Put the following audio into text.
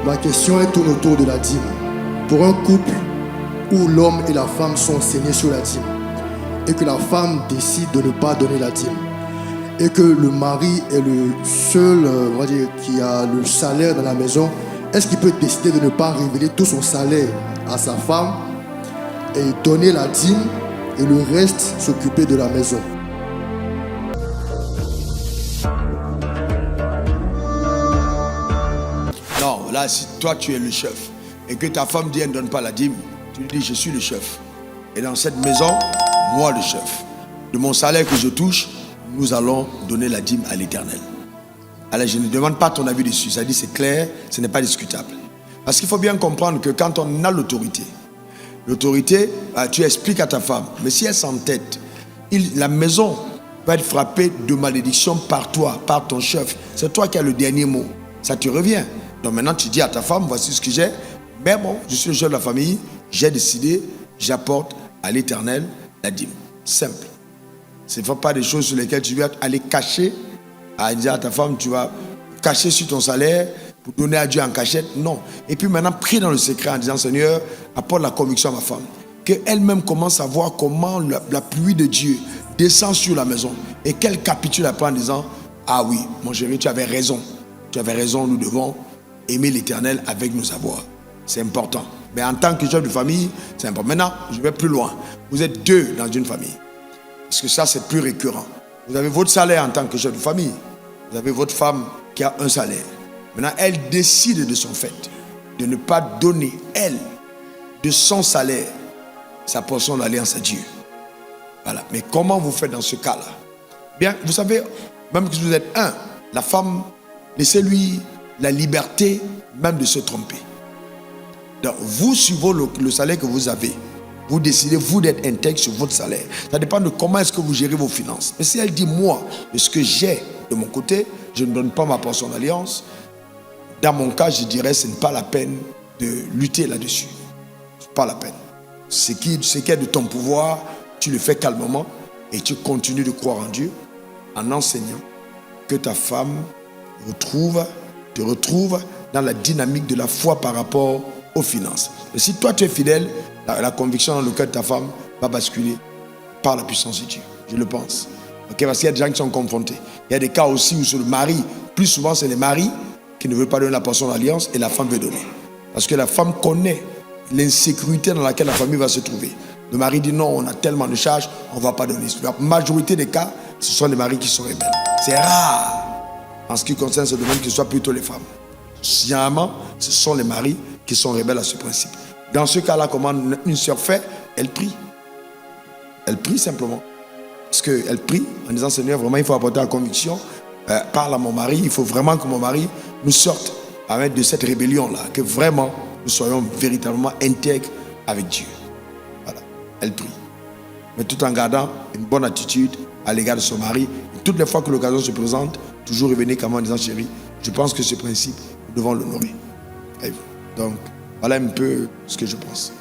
Ma question est tourne autour de la dîme. Pour un couple où l'homme et la femme sont saignés sur la dîme et que la femme décide de ne pas donner la dîme et que le mari est le seul on va dire, qui a le salaire dans la maison, est-ce qu'il peut décider de ne pas révéler tout son salaire à sa femme et donner la dîme et le reste s'occuper de la maison? Non, là, si toi tu es le chef et que ta femme dit elle ne donne pas la dîme, tu lui dis je suis le chef. Et dans cette maison, moi le chef. De mon salaire que je touche, nous allons donner la dîme à l'Éternel. Alors je ne demande pas ton avis dessus, ça dit c'est clair, ce n'est pas discutable. Parce qu'il faut bien comprendre que quand on a l'autorité, tu expliques à ta femme, mais si elle s'entête, la maison va être frappée de malédiction par toi, par ton chef. C'est toi qui as le dernier mot, ça te revient. Donc maintenant tu dis à ta femme, voici ce que j'ai, mais bon, je suis le chef de la famille, j'ai décidé, j'apporte à l'Éternel la dîme. Simple. Ce ne sont pas des choses sur lesquelles tu vas aller cacher, à dire à ta femme, tu vas cacher sur ton salaire pour donner à Dieu en cachette. Non. Et puis maintenant, prie dans le secret en disant, Seigneur, apporte la conviction à ma femme. Qu'elle-même commence à voir comment la pluie de Dieu descend sur la maison et qu'elle capitule après en disant, ah oui, mon chéri, tu avais raison. Tu avais raison, nous devons aimer l'Éternel avec nos avoirs. C'est important. Mais en tant que chef de famille, c'est important. Maintenant, je vais plus loin. Vous êtes deux dans une famille. Parce que ça, c'est plus récurrent. Vous avez votre salaire en tant que chef de famille. Vous avez votre femme qui a un salaire. Maintenant, elle décide de son fait de ne pas donner, elle, de son salaire, sa portion d'alliance à Dieu. Voilà. Mais comment vous faites dans ce cas-là? Bien, vous savez, même que vous êtes un, la femme, laissez-lui la liberté même de se tromper. Donc, vous, suivant le salaire que vous avez, vous décidez, vous, d'être intègre sur votre salaire. Ça dépend de comment est-ce que vous gérez vos finances. Mais si elle dit, moi, de ce que j'ai de mon côté, je ne donne pas ma portion d'alliance, dans mon cas, je dirais, ce n'est pas la peine de lutter là-dessus. Ce n'est pas la peine. Ce qui est de ton pouvoir, tu le fais calmement et tu continues de croire en Dieu en enseignant que ta femme te retrouve dans la dynamique de la foi par rapport aux finances. Et si toi tu es fidèle, la conviction dans le cœur de ta femme va basculer par la puissance de Dieu. Je le pense. Okay? Parce qu'il y a des gens qui sont confrontés. Il y a des cas aussi où c'est le mari, plus souvent c'est les maris qui ne veulent pas donner la portion d'alliance et la femme veut donner. Parce que la femme connaît l'insécurité dans laquelle la famille va se trouver. Le mari dit non, on a tellement de charges, on ne va pas donner. La majorité des cas, ce sont les maris qui sont rebelles. C'est rare en ce qui concerne ce domaine que ce soit plutôt les femmes. Généralement, ce sont les maris qui sont rebelles à ce principe. Dans ce cas-là, comment une sœur fait? Elle prie. Elle prie simplement. Parce qu'elle prie en disant, Seigneur, vraiment, il faut apporter la conviction. Parle à mon mari, il faut vraiment que mon mari nous sorte de cette rébellion-là. Que vraiment, nous soyons véritablement intègres avec Dieu. Voilà. Elle prie. Mais tout en gardant une bonne attitude à l'égard de son mari. Et toutes les fois que l'occasion se présente, toujours revenir comme en disant, chérie, je pense que ce principe, nous devons l'honorer. Donc, voilà un peu ce que je pense.